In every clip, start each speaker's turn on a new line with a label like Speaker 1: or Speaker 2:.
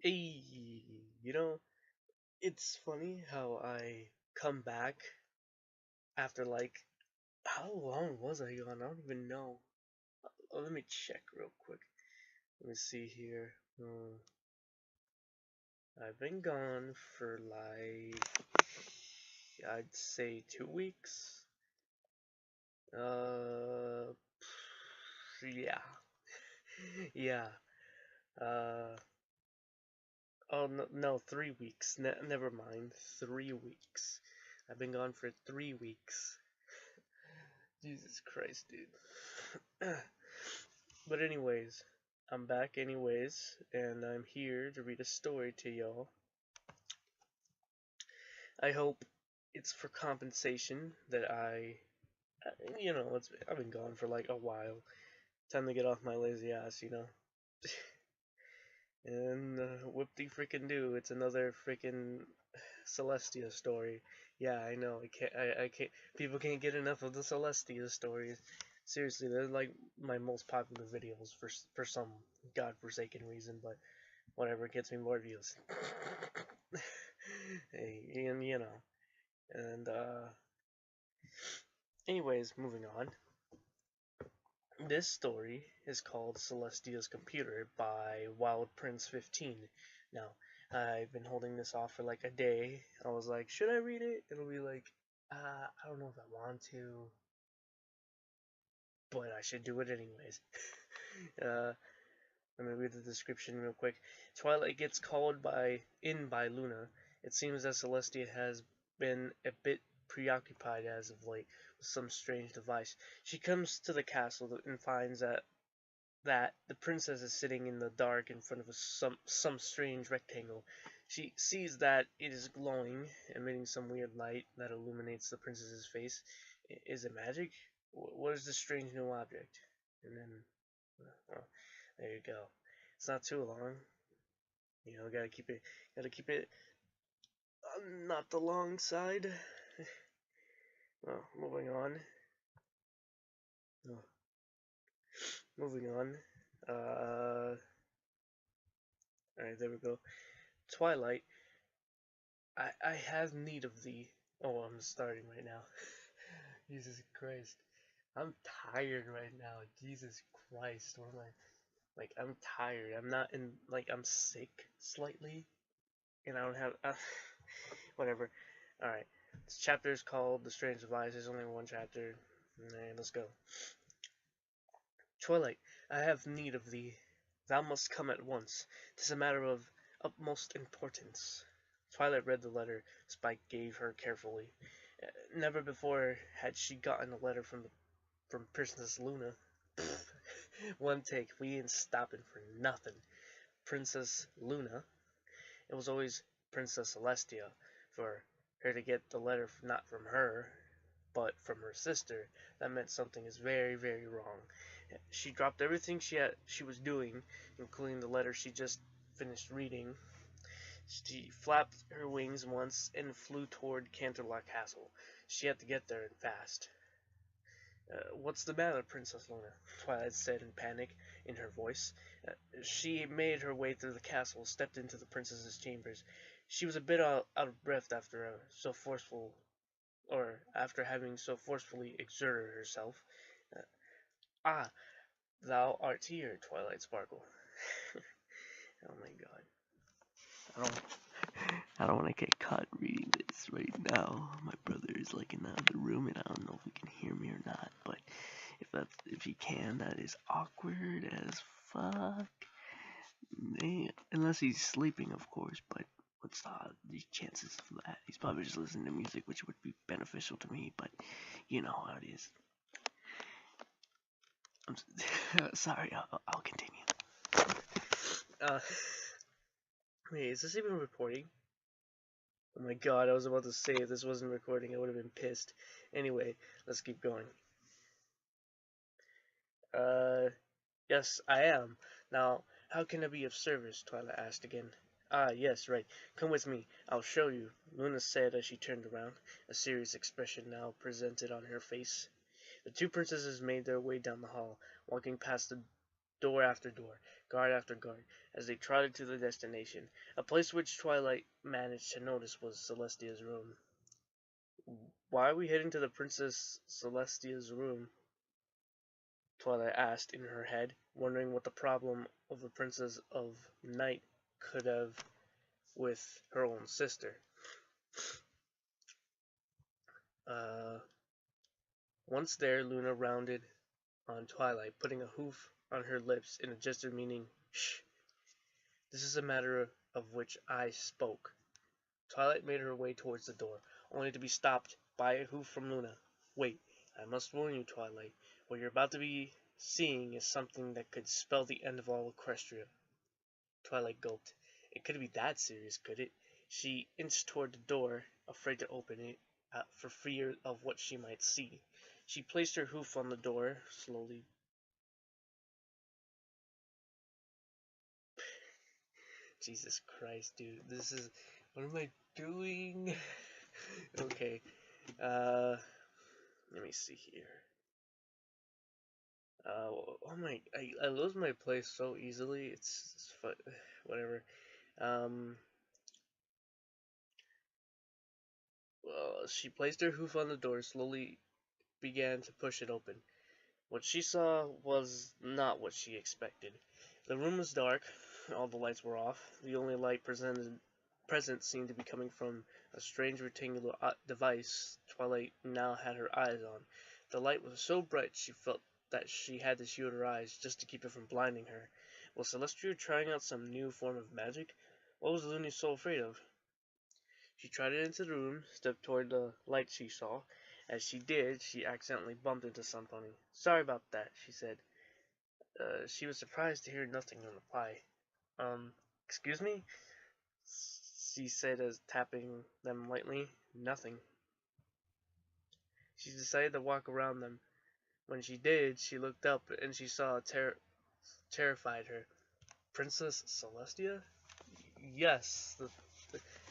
Speaker 1: Hey, you know, it's funny how I come back after like, how long was I gone? I don't even know. Let me check real quick. Let me see here. I've been gone for like, I'd say 2 weeks. Uh, yeah, yeah. Uh, oh no, no, 3 weeks. Never mind, 3 weeks. I've been gone for 3 weeks. Jesus Christ, dude. But anyways, I'm back anyways, and I'm here to read a story to y'all. I hope it's for compensation that I've been gone for like a while. Time to get off my lazy ass. And whoop-de freaking do, it's another freaking Celestia story. Yeah, I know. I can't. People can't get enough of the Celestia stories. Seriously, they're like my most popular videos for some godforsaken reason. But whatever gets me more views. and and anyways, moving on. This story is called Celestia's Computer by wildprince15. Now, I've been holding this off for like a day. I was like, should I read it? It'll be like, I don't know if I want to, but I should do it anyways. uh, Let me read the description real quick. Twilight gets called in by Luna. It seems that Celestia has been a bit preoccupied as of late with some strange device. She comes to the castle and finds that the princess is sitting in the dark in front of some strange rectangle. She sees that it is glowing, emitting some weird light that illuminates the princess's face. Is it magic? What is this strange new object? And then, oh, there you go. It's not too long. Gotta keep it on not the long side. Well, moving on. Oh, moving on. Alright, there we go. Twilight, I have need of thee. Oh, I'm starting right now. Jesus Christ. I'm tired right now. Jesus Christ. What am I? Like, I'm tired. I'm not in, like, I'm sick slightly. And I don't have, whatever. Alright. This chapter is called The Strange Device. There's only one chapter. And let's go. Twilight, I have need of thee. Thou must come at once. 'Tis a matter of utmost importance. Twilight read the letter Spike gave her carefully. Never before had she gotten a letter from Princess Luna. One take, we ain't stopping for nothing. Princess Luna. It was always Princess Celestia. For her to get the letter not from her, but from her sister, that meant something is very, very wrong. She dropped everything she was doing, including the letter she just finished reading. She flapped her wings once and flew toward Canterlot Castle. She had to get there and fast. What's the matter, Princess Luna? Twilight said in panic in her voice. She made her way through the castle, stepped into the princess's chambers. She was a bit out of breath after having so forcefully exerted herself. Uh, ah, thou art here, Twilight Sparkle. Oh my god. I don't want to get caught reading this right now. My brother is like in the other room, and I don't know if he can hear me or not. But if he can, that is awkward as fuck. Unless he's sleeping, of course. But what's the chances of that? He's probably just listening to music, which would be beneficial to me. But you know how it is. I'm sorry. I'll continue. Wait, is this even recording? Oh my god, I was about to say if this wasn't recording, I would have been pissed. Anyway, let's keep going. Yes, I am. Now, how can I be of service? Twilight asked again. Ah, yes, right. Come with me. I'll show you, Luna said as she turned around, a serious expression now presented on her face. The two princesses made their way down the hall, walking past door after door, guard after guard, as they trotted to their destination. A place which Twilight managed to notice was Celestia's room. "Why are we heading to the Princess Celestia's room?" Twilight asked in her head, wondering what the problem of the Princess of Night could have with her own sister. Once there, Luna rounded on Twilight, putting a hoof on her lips in a gesture meaning, "Shh, this is a matter of which I spoke." Twilight made her way towards the door, only to be stopped by a hoof from Luna. "Wait, I must warn you, Twilight. What you're about to be seeing is something that could spell the end of all Equestria." Twilight gulped. It couldn't be that serious, could it? She inched toward the door, afraid to open it, for fear of what she might see. She placed her hoof on the door, slowly. Jesus Christ, dude. This is... What am I doing? Okay. Let me see here. Oh my... I lose my place so easily. It's whatever. Well, she placed her hoof on the door, slowly began to push it open. What she saw was not what she expected. The room was dark, all the lights were off. The only light present seemed to be coming from a strange rectangular device Twilight now had her eyes on. The light was so bright she felt that she had to shield her eyes just to keep it from blinding her. Was Celestia trying out some new form of magic? What was Looney so afraid of? She trotted into the room, stepped toward the light she saw. As she did, she accidentally bumped into something. "Sorry about that," she said. She was surprised to hear nothing in reply. Excuse me?" she said as tapping them lightly. "Nothing." She decided to walk around them. When she did, she looked up and she saw terrified her. "Princess Celestia?" "Yes."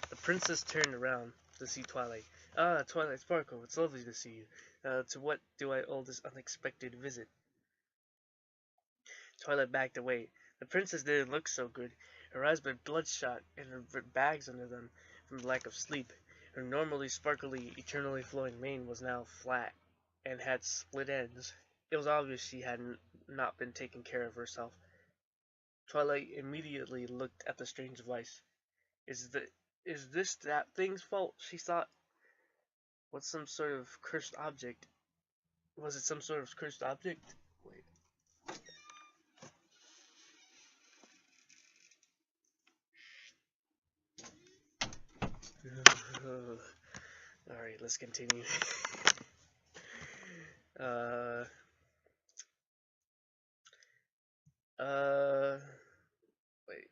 Speaker 1: The princess turned around to see Twilight. "Ah, Twilight Sparkle, it's lovely to see you. To what do I owe this unexpected visit?" Twilight backed away. The princess didn't look so good. Her eyes were bloodshot and her bags under them from the lack of sleep. Her normally sparkly, eternally flowing mane was now flat and had split ends. It was obvious she had not been taking care of herself. Twilight immediately looked at the strange device. Is this that thing's fault?" she thought. "What's some sort of cursed object? Was it some sort of cursed object?" Wait. Alright, let's continue. Wait.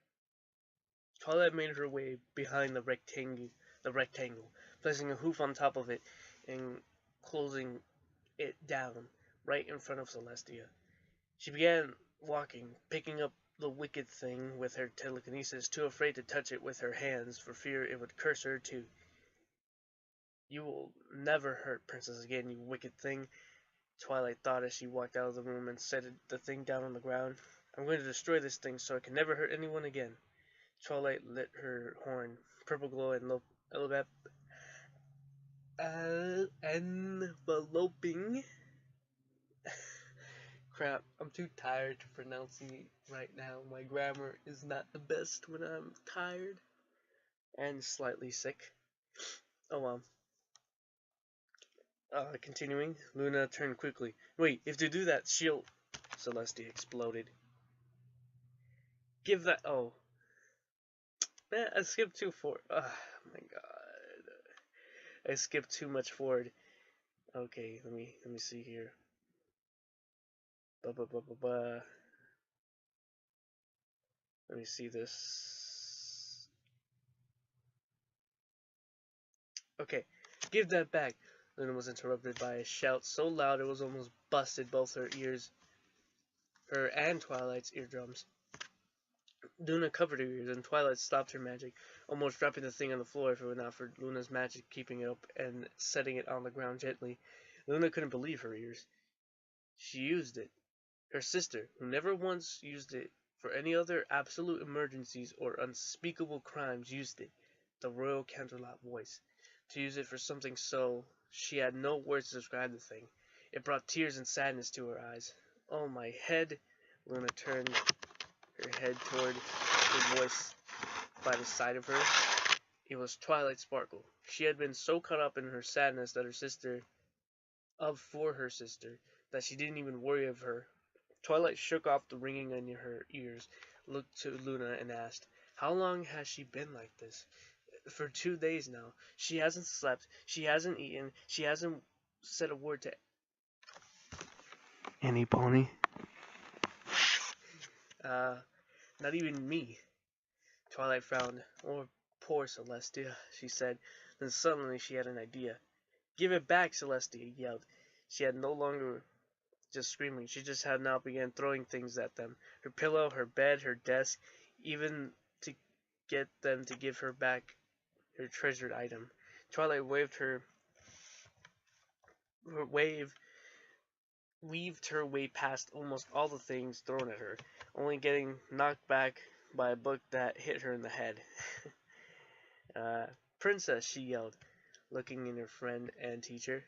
Speaker 1: Twilight made her way behind the rectangle, placing a hoof on top of it and closing it down right in front of Celestia. She began walking, picking up the wicked thing with her telekinesis, too afraid to touch it with her hands for fear it would curse her too. "You will never hurt Princess again, you wicked thing," Twilight thought as she walked out of the room and set the thing down on the ground. "I'm going to destroy this thing so it can never hurt anyone again." Twilight lit her horn, purple glow enveloping. Crap, I'm too tired to pronounce it right now. My grammar is not the best when I'm tired and slightly sick. Oh well. Continuing, Luna turned quickly. "Wait, if to do that, she'll..." Celestia exploded. "Give that..." Oh. Man, I skipped too far. Oh my god. I skipped too much forward. Okay, let me see here. Let me see this. Okay, give that back. Luna was interrupted by a shout so loud it was almost busted both her and Twilight's eardrums. Luna covered her ears, and Twilight stopped her magic, almost dropping the thing on the floor if it were not for Luna's magic keeping it up and setting it on the ground gently. Luna couldn't believe her ears. She used it. Her sister, who never once used it for any other absolute emergencies or unspeakable crimes, used it, the royal Canterlot voice, to use it for something so she had no words to describe the thing. It brought tears and sadness to her eyes. Oh, my head! Luna turned her head toward the voice by the side of her. It was Twilight Sparkle. She had been so caught up in her sadness that for her sister, that she didn't even worry of her. Twilight shook off the ringing in her ears, looked to Luna, and asked, "How long has she been like this?" "For 2 days now. She hasn't slept, she hasn't eaten, she hasn't said a word to any pony. Not even me." Twilight frowned. "Oh, poor Celestia," she said. Then suddenly she had an idea. "Give it back!" Celestia yelled. She had no longer just screaming. She just had now began throwing things at them. Her pillow, her bed, her desk, even to get them to give her back her treasured item. Twilight weaved her way past almost all the things thrown at her, only getting knocked back by a book that hit her in the head. "Princess," she yelled, looking at her friend and teacher.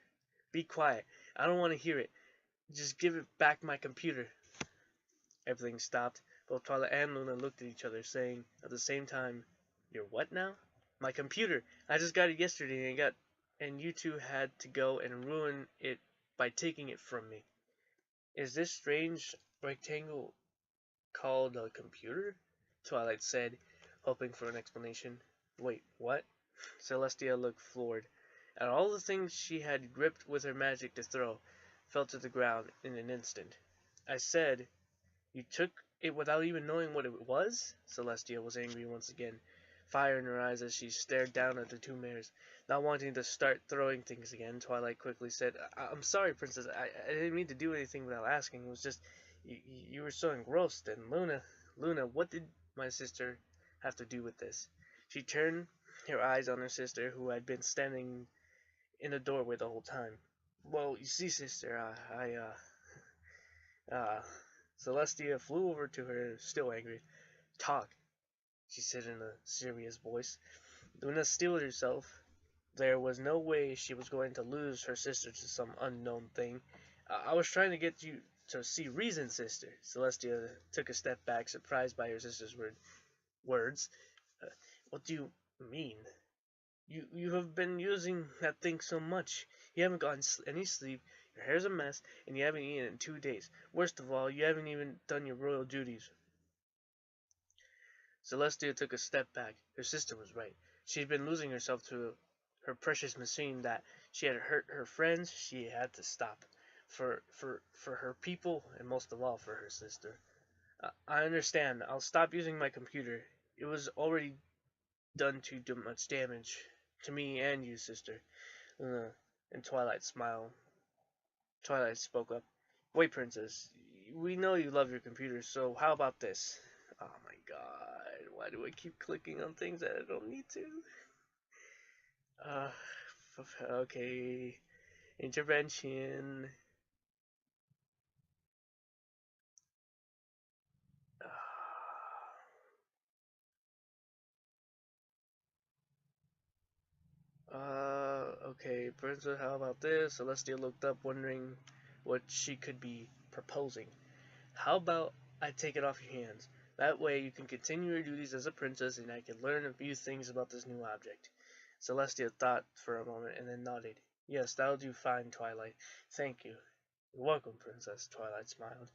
Speaker 1: "Be quiet. I don't want to hear it. Just give it back my computer." Everything stopped. Both Twilight and Luna looked at each other, saying at the same time, "Your what now?" "My computer. I just got it yesterday and you two had to go and ruin it by taking it from me." "Is this strange rectangle called a computer?" Twilight said, hoping for an explanation. "Wait, what?" Celestia looked floored. And all the things she had gripped with her magic to throw fell to the ground in an instant. "I said, you took it without even knowing what it was?" Celestia was angry once again, fire in her eyes as she stared down at the two mares. Not wanting to start throwing things again, Twilight quickly said, "I'm sorry, Princess. I didn't mean to do anything without asking. It was just you were so engrossed. And Luna, what did my sister have to do with this?" She turned her eyes on her sister, who had been standing in the doorway the whole time. "Well, you see, sister, Celestia flew over to her, still angry. "Talk," she said in a serious voice. Luna steeled herself. There was no way she was going to lose her sister to some unknown thing. "I was trying to get you to see reason, sister." Celestia took a step back, surprised by her sister's words. "What do you mean? You have been using that thing so much. You haven't gotten any sleep, your hair's a mess, and you haven't eaten in 2 days. Worst of all, you haven't even done your royal duties." Celestia took a step back. Her sister was right. She had been losing herself to her precious machine that she had hurt her friends. She had to stop. For her people, and most of all for her sister. "I understand. I'll stop using my computer. It was already done too much damage to me and you, sister." And Twilight smiled. Twilight spoke up. "Wait, Princess. We know you love your computer, so how about this?" Oh my god, why do I keep clicking on things that I don't need to? Uh, okay. Intervention. Okay, Princess, how about this? Celestia looked up, wondering what she could be proposing. "How about I take it off your hands? That way you can continue your duties as a princess and I can learn a few things about this new object." Celestia thought for a moment and then nodded. "Yes, that'll do fine, Twilight. Thank you." "You're welcome, Princess," Twilight smiled.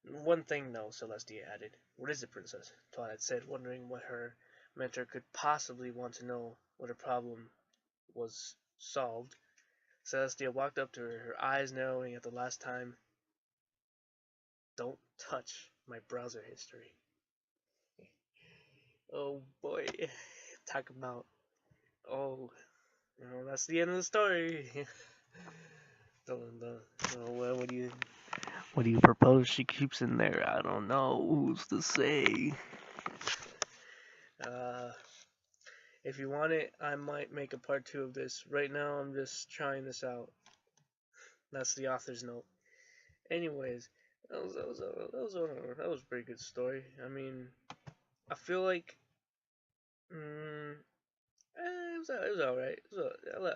Speaker 1: "One thing, though," Celestia added. "What is it, Princess?" Twilight said, wondering what her mentor could possibly want to know what her problem was solved. Celestia walked up to her, her eyes narrowing at the last time. "Don't touch my browser history." Oh boy. Talk about, oh, that's the end of the story. Well, what do you propose she keeps in there? I don't know. Who's to say? If you want it, I might make a part 2 of this. Right now, I'm just trying this out. That's the author's note. Anyways, that was a pretty good story. I mean, I feel like it was alright.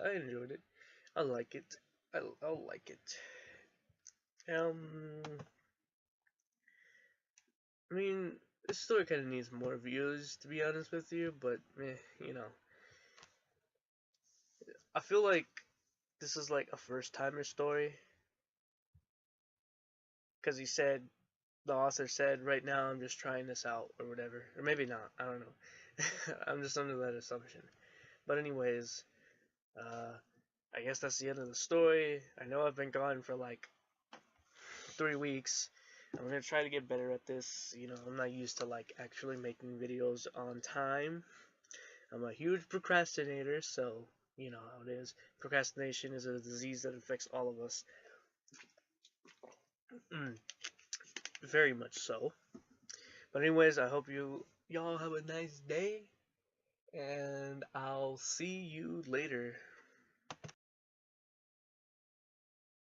Speaker 1: I enjoyed it. I like it. I like it. Um, I mean, this story kind of needs more views, to be honest with you. But you know, I feel like this is like a first timer story because the author said, right now I'm just trying this out or whatever, or maybe not. I don't know. I'm just under that assumption. But anyways, I guess that's the end of the story. I know I've been gone for like 3 weeks. I'm gonna try to get better at this. You know, I'm not used to like actually making videos on time. I'm a huge procrastinator, so you know how it is. Procrastination is a disease that affects all of us. Very much so. But anyways, I hope y'all have a nice day, and I'll see you later.